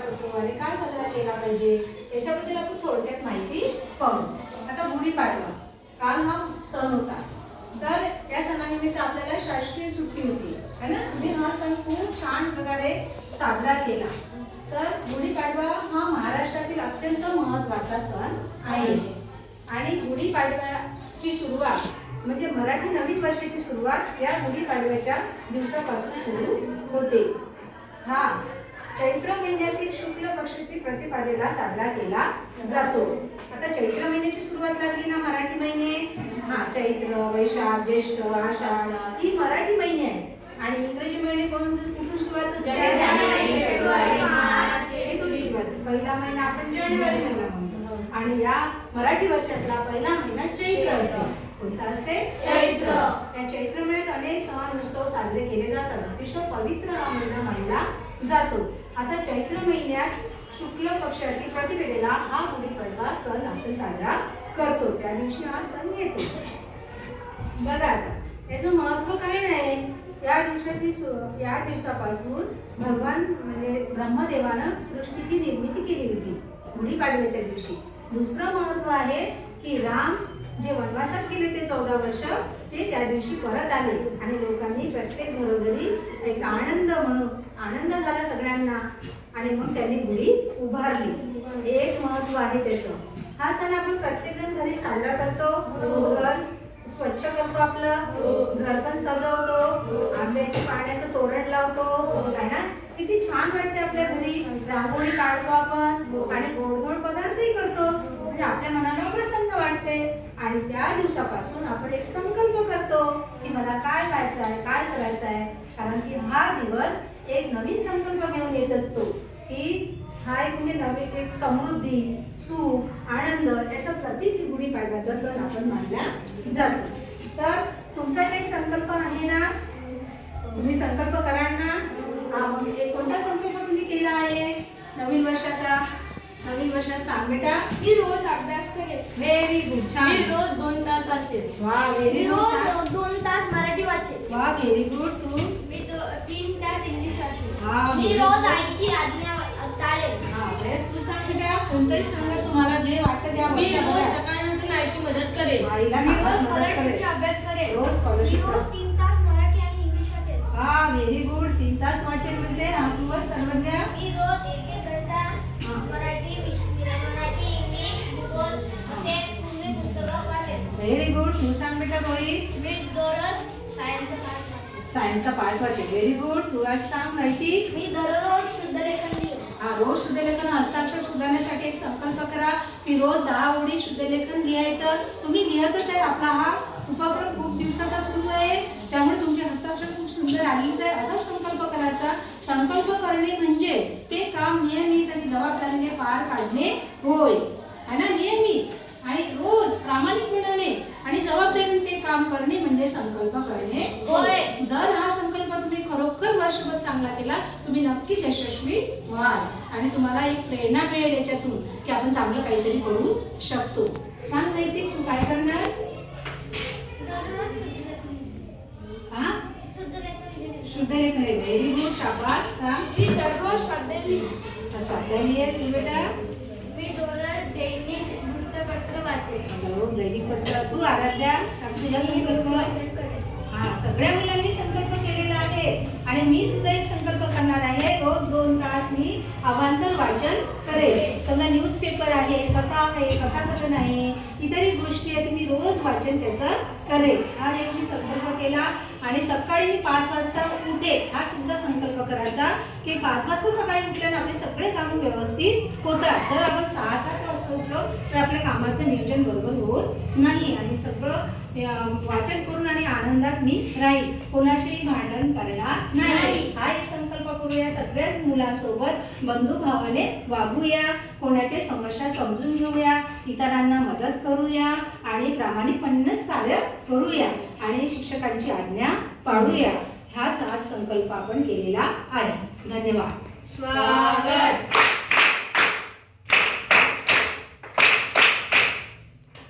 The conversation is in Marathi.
करतो आणि का साजरा केला पाहिजे याच्याबद्दल आपण थोडक्यात माहिती पाहू. आता गुढीपाडवा काल हा सण होता, तर या सणानिमित्त आपल्याला शासकीय सुट्टी होती है ना. तुम्ही हा सण खूप छान प्रकारे साजरा केला. तर गुढीपाडवा हा महाराष्ट्रातील अत्यंत महत्त्वाचा सण आहे आणि गुढीपाडव्याची सुरुवात म्हणजे मराठी नवीन वर्षाची सुरुवात या गुढीपाडव्याच्या दिवसापासून सुरू होते. हा चैत्र महिन्यातील शुक्ल पक्षातील प्रतिपदेला साजरा केला जातो. आता चैत्र महिन्याची सुरुवात लागली ना, मराठी महिने हा चैत्र, वैशाख, ज्येष्ठ, आषाढ ही मराठी महिने आहेत आणि इंग्रजी महिने कुठून सुरुवात असते? जानेवारी, फेब्रुवारी, मार्च इथून सुरुवात असते. पहिला महिना आपण जानेवारी महिना म्हणतो आणि या मराठी वर्षातला पहिला महिना चैत्र असतो. कोणता असते? चैत्र. या चैत्र महिन्यात अनेक सण उत्सव साजरे केले जातात. अतिशय पवित्र हा महिना मानला जातो. आता चैत्र महिन्यात शुक्ल पक्षातील प्रतिपदेला हा गुढीपाडवा सण आपण साजरा करतो. त्या दिवशी हा सण येतो. बघा आता याचं महत्त्व काय नाही. या दिवसापासून भगवान म्हणजे ब्रह्मदेवानं सृष्टीची निर्मिती केली होती गुढीपाडव्याच्या दिवशी. दुसरं महत्त्व आहे की राम जे वनवासात गेले ते 14 वर्ष ते त्या दिवशी परत आले आणि लोकांनी प्रत्येक घरोघरी एक आनंद म्हणून आनंद झाला सगळ्यांना आणि मग त्यांनी गुढी उभारली. एक महत्त्व आहे त्याचं. हा सण आपण प्रत्येकजण घरी साजरा करतो. घर स्वच्छ करतो, आपलं घर पण सजवतो, आंब्याच्या पाण्याचं तोरण लावतो है ना. किती छान वाटते आपल्या घरी. रांगोळी काढतो आपण आणि गोडधोड पदार्थही करतो म्हणजे आपल्या मनाला प्रसन्न वाटते. आणि त्या दिवसापासून आपण एक संकल्प करतो की मला काय करायचं आहे, काय करायचं आहे. कारण की हा दिवस एक नवीन संकल्प घेऊन येत असतो की हा एक म्हणजे नवीन एक समृद्धी, सुख, आनंद याचा प्रतीक गुढीपाडव्याचा सण आपण मानला जातो. तर तुमचा एक संकल्प आहे ना, तुम्ही संकल्प कराल ना. मग कोणता संकल्प तुम्ही केला आहे नवीन वर्षाचा? नवीन वर्षात सांग बेटा. मी रोज अभ्यास करेन. व्हेरी गुड, छान. मी रोज 2 तास वाचेन. वा, व्हेरी गुड. रोज 2 तास मराठी वाचेन. वा, व्हेरी गुड. तू? मी 3 तास इंग्लिश वाचेन. हा, मी रोज आईची आज्ञा टाळेन. हा, बेस्ट. तू सांग बेटा, कोणतंही सांगा तुम्हाला जे वाटतं त्या मी रोज वर्षात. सकाळी उठून आईची मदत करेन. आईला मी मदत रोज करेल. मराठीचा अभ्यास करेन. रोज मी स्कॉलरशिप. रोज 3 तास मराठी आणि इंग्लिश वाचेन. हा, व्हेरी गुड. 3 तास वाचेल म्हणते. हा, तू वर सर्वज्ञ. मी रोज 1 घंटा मराठी, इंग्लिश, भूगोल असे पूर्ण पुस्तकं वाचेन. Very good. तू सांग बेटा रोही. मी दररोज सायन्सचा पाठ वाचेन. सायन्सचा पाठ वाचेल. Very good. तू आज सांग माहिती. मी दररोज शुद्धलेखन लिहिन. हा, रोज शुद्धलेखन हस्ताक्षर सुधारण्यासाठी एक संकल्प करा की रोज 10 ओळी शुद्धलेखन लिहायचं. तुम्ही लिहतच आहे. आपला हा उपक्रम खूप दिवसाचा सुरू आहे त्यामुळे तुमचे हस्ताक्षर खूप सुंदर आलीच आहे. असाच संकल्प करायचा. संकल्प करणे म्हणजे ते काम नियमित आणि जबाबदारीने पार पाडणे होय है ना. नियमित आणि रोज प्रामाणिकपणाने आणि जबाबदारीने ते काम करणे म्हणजे संकल्प करणे होय. जर हा संकल्प तुम्ही खरोखर वर्षभर चांगला केला तुम्ही नक्कीच यशस्वी व्हाल आणि तुम्हाला एक प्रेरणा मिळेल याच्यातून की आपण चांगलं काहीतरी करू शकतो. सांग नैतिक, तू काय करणार? हा, शुद्धलेखन. व्हेरी गुड, शाबास. सांग. मी दररोज स्वाध्याय लिहीन. स्वाध्याय लिहिल तू बेटा. मी दररोज दैनिक वृत्तपत्र वाचेन. दैनिक पत्र. तू आराध्या सांग तुझा संकल्प. हा, सगळ्या मुलांनी संकल्प केलेला आहे आणि मी सुद्धा एक संकल्प करणार आहे. रोज 2 तास मी अवांतर वाचन करेल. समजा न्यूजपेपर आहे, कथा आहे, कथाकथन आहे, इतरही गोष्टी आहेत, मी रोज वाचन त्याचं करेल. हा एक मी संकल्प केला. आणि सकाळी मी 5 वाजता उठेल. हा सुद्धा संकल्प करायचा की 5 वाजता सकाळी उठल्याने आपले सगळे कामं व्यवस्थित होतात. जर आपण 6-7 वाजता उठलो तर आपल्या कामाचं नियोजन बरोबर होत नाही आणि सगळं वाचन करून आणि आनंदात मी राहील. कोणाशीही भांडण करणार नाही. हा एक संकल्प करूया. सगळ्याच मुलांसोबत बंधुभावाने वागूया, कोणाच्या समस्या समजून घेऊया, इतरांना मदत करूया आणि प्रामाणिकपणेच कार्य करूया आणि शिक्षकांची आज्ञा पाळूया. हा 7 संकल्प आपण केलेला आहे. धन्यवाद. स्वागत.